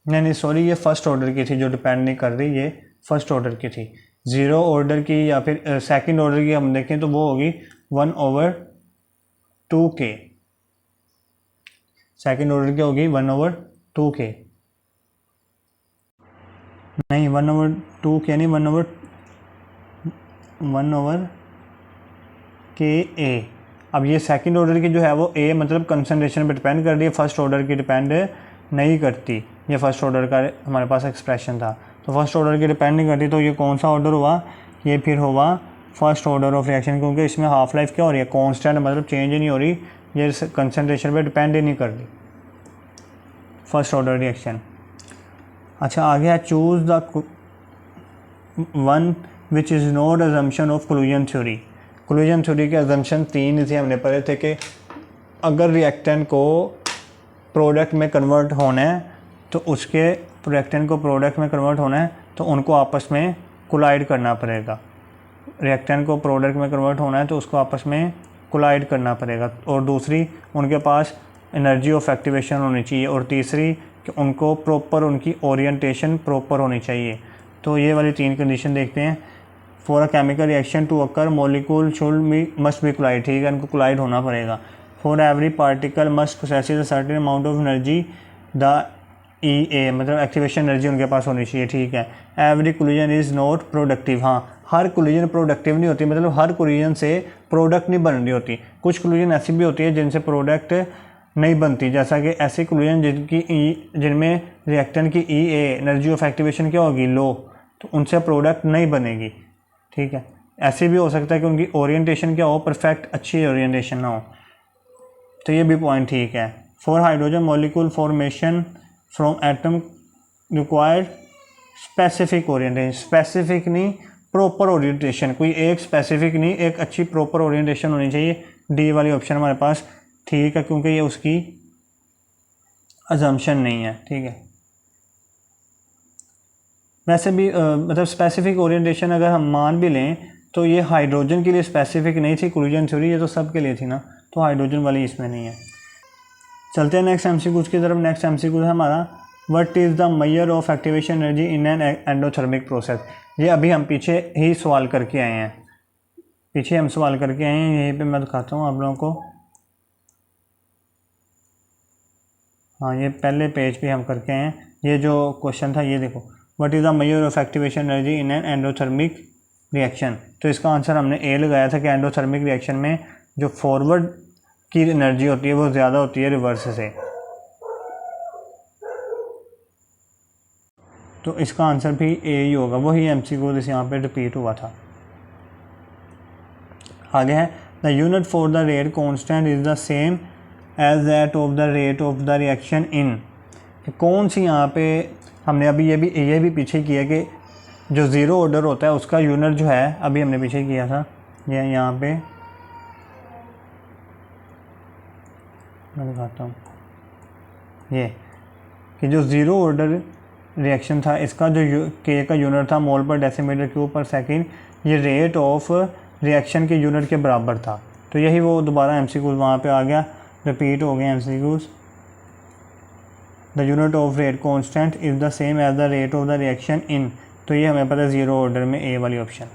नहीं सॉरी, ये फर्स्ट ऑर्डर की थी जो डिपेंड नहीं कर रही, ये फर्स्ट ऑर्डर की थी। ज़ीरो ऑर्डर की या फिर सेकंड ऑर्डर की हम देखें तो वो होगी 1/2K। सेकंड ऑर्डर की होगी 1/2K, नहीं 1/2K नहीं, 1/KA। अब ये सेकंड ऑर्डर की जो है वो A मतलब कंसनट्रेशन पे डिपेंड कर रही है, फर्स्ट ऑर्डर की डिपेंड नहीं करती। ये फर्स्ट ऑर्डर का हमारे पास एक्सप्रेशन था, तो फर्स्ट ऑर्डर की डिपेंड नहीं करती, तो ये कौन सा ऑर्डर हुआ, ये फिर होगा फर्स्ट ऑर्डर ऑफ रिएक्शन, क्योंकि इसमें हाफ लाइफ क्या हो रही है, कांस्टेंट, मतलब चेंज ही नहीं हो रही, ये कंसनट्रेशन पे डिपेंड ही नहीं कर रही, फर्स्ट ऑर्डर रिएक्शन। अच्छा आगे है choose the one which is not assumption of collision theory. Collision theory के अजम्पशन 3 इसे हमने पढ़े थे कि अगर रिएक्टेंट को प्रोडक्ट में कन्वर्ट होना है तो उसके रिएक्टेंट को प्रोडक्ट में कन्वर्ट होना है तो उनको आपस में कोलाइड करना पड़ेगा। रिएक्टेंट को प्रोडक्ट में कन्वर्ट होना है तो उसको आपस में कोलाइड करना पड़ेगा, और दूसरी उनके पास एनर्जी ऑफ एक्टिवेशन होनी चाहिए, और तीसरी कि उनको प्रॉपर उनकी ओरिएंटेशन प्रॉपर होनी चाहिए। तो ये वाली 3 कंडीशन देखते हैं। For a chemical reaction to occur molecule must be collide, ठीक है, इनको कोलाइड होना पड़ेगा। For every particle must possesses a certain amount of energy the EA, मतलब एक्टिवेशन एनर्जी उनके पास होनी चाहिए। ठीक है, every collision is not productive, हाँ हर कोलिजन प्रोडक्टिव नहीं होती, मतलब हर कोलिजन से प्रोडक्ट नहीं बन रही होती। कुछ कोलिजन ऐसी भी होती है जिनसे प्रोडक्ट नहीं बनती, जैसा कि ऐसे कोलिजन जिनमें रिएक्टेंट की EA एनर्जी ऑफ एक्टिवेशन क्या होगी, लो, तो उनसे प्रोडक्ट नहीं बनेगी। ठीक है, ऐसे भी हो सकता है कि उनकी ओरिएंटेशन क्या हो, परफेक्ट अच्छी ओरिएंटेशन ना हो, तो ये भी पॉइंट ठीक है। For hydrogen molecule formation from atom required specific orientation, specific नहीं प्रॉपर ओरिएंटेशन, कोई एक स्पेसिफिक नहीं, एक अच्छी प्रॉपर ओरिएंटेशन होनी चाहिए। डी वाली ऑप्शन हमारे पास ठीक है, क्योंकि ये उसकी अजम्पशन नहीं है। ठीक है, वैसे भी मतलब स्पेसिफिक ओरिएंटेशन अगर हम मान भी लें तो ये हाइड्रोजन के लिए स्पेसिफिक नहीं थी कोलिजन थ्योरी, ये तो सब के लिए थी ना, तो हाइड्रोजन वाली इसमें नहीं है। चलते हैं नेक्स्ट MCQ की तरफ। नेक्स्ट MCQ है हमारा what is the measure of activation energy in an endothermic process. ये अभी हम पीछे ही सवाल करके आए हैं, पीछे हम सवाल करके आए हैं, यहीं पे मैं दिखाता हूँ आप लोगों को। हाँ, ये पहले पेज पे हम करके आए हैं। ये जो क्वेश्चन था ये देखो, what is the measure of activation energy in an endothermic reaction. तो इसका आंसर हमने ए लगाया था कि एंडोथर्मिक रिएक्शन में जो फॉरवर्ड की एनर्जी होती है वो ज़्यादा होती है रिवर्स से। तो इसका आंसर भी ए ही होगा, वही एमसीक्यू इस यहाँ पे रिपीट हुआ था। आगे है the unit for the rate constant is the same as that of the rate of the reaction in. कौन सी यहाँ पे हमने अभी ये भी पीछे किया कि जो ज़ीरो ऑर्डर होता है उसका यूनिट जो है, अभी हमने पीछे किया था, ये यहाँ पे मैं दिखाता हूँ, ये कि जो ज़ीरो ऑर्डर रिएक्शन था इसका जो के का यूनिट था मोल पर डेसीमीटर क्यूब पर सेकंड, ये रेट ऑफ रिएक्शन के यूनिट के बराबर था। तो यही वो दोबारा एमसीक्यूज़ वहाँ पे आ गया, रिपीट हो गए MCQs. The unit of rate constant is the same as the rate of the reaction in. तो ये हमें पता है ज़ीरो ऑर्डर में ए वाली option.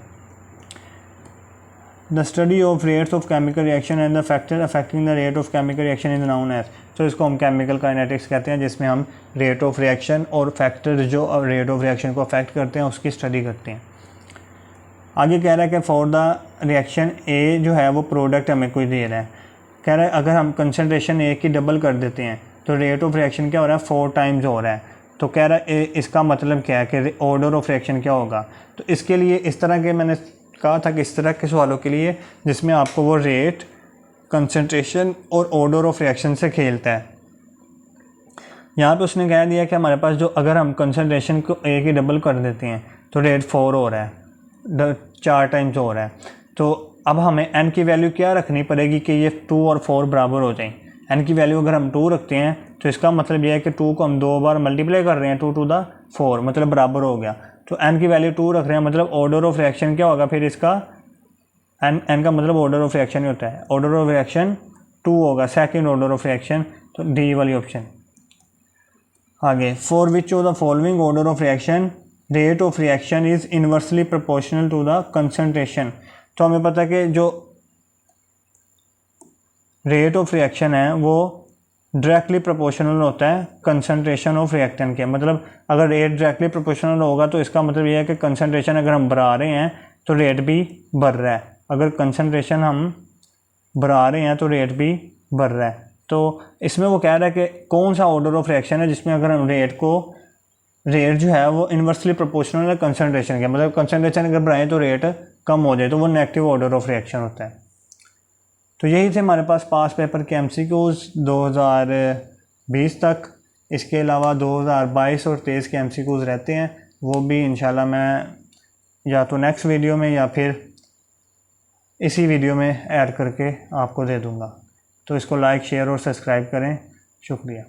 The study of rates of chemical reaction and the factor affecting the rate of chemical reaction is known as. तो इसको हम केमिकल काइनेटिक्स कहते हैं, जिसमें हम रेट ऑफ रिएक्शन और फैक्टर जो रेट ऑफ रिएक्शन को अफेक्ट करते हैं उसकी स्टडी करते हैं। आगे कह रहा है कि फॉर द रिएक्शन ए जो है वो प्रोडक्ट हमें कोई दे रहा है, कह रहा है अगर हम कंसनट्रेशन ए की डबल कर देते हैं तो रेट ऑफ रिएक्शन क्या हो रहा है, 4 टाइम्स हो रहा है। तो कह रहा है इसका मतलब क्या है कि ऑर्डर ऑफ रिएक्शन क्या होगा। तो इसके लिए इस तरह के मैंने कहा था कि इस तरह के सवालों के लिए जिसमें आपको वो रेट, कंसंट्रेशन और ऑर्डर ऑफ रिएक्शन से खेलता है। यहाँ पे उसने कह दिया कि हमारे पास जो अगर हम कंसंट्रेशन को ए की डबल कर देते हैं तो रेट 4 हो रहा है, 4 टाइम्स हो रहा है। तो अब हमें एन की वैल्यू क्या रखनी पड़ेगी कि ये 2 और 4 बराबर हो जाएं। एन की वैल्यू अगर हम 2 रखते हैं तो इसका मतलब यह है कि 2 को हम 2 बार मल्टीप्लाई कर रहे हैं, 2 टू द 4 मतलब बराबर हो गया। तो एन की वैल्यू 2 रख रहे हैं मतलब ऑर्डर ऑफ रिएक्शन क्या होगा फिर इसका, एन का मतलब ऑर्डर ऑफ रिएक्शन ही होता है, ऑर्डर ऑफ रिएक्शन 2 होगा, सेकेंड ऑर्डर ऑफ रिएक्शन। तो डी वाली ऑप्शन। आगे for which of the following order of reaction rate of reaction is inversely proportional to the concentration. तो हमें पता है कि जो रेट ऑफ रिएक्शन है वो डायरेक्टली प्रोपोर्शनल होता है कंसंट्रेशन ऑफ रिएक्टेंट के। मतलब अगर रेट डायरेक्टली प्रोपोर्शनल होगा तो इसका मतलब ये है कि कंसंट्रेशन अगर हम बढ़ा रहे हैं तो रेट भी बढ़ रहा है, अगर कंसंट्रेशन हम बढ़ा रहे हैं तो रेट भी बढ़ रहा है। तो इसमें वो कह रहा है कि कौन सा ऑर्डर ऑफ रिएक्शन है जिसमें अगर हम रेट जो है वो इन्वर्सली प्रोपोर्शनल है कंसंट्रेशन के, मतलब कंसंट्रेशन अगर बढ़ाएं तो रेट कम हो जाए, तो वो नेगेटिव ऑर्डर ऑफ रिएक्शन होता है। तो यही थे हमारे पास पास पेपर के एमसीक्यूज़ 2020 तक। इसके अलावा 2022 और 2023 के एमसीक्यूज़ रहते हैं, वो भी इंशाल्लाह मैं या तो नेक्स्ट वीडियो में या फिर इसी वीडियो में ऐड करके आपको दे दूँगा। तो इसको लाइक, शेयर और सब्सक्राइब करें। शुक्रिया।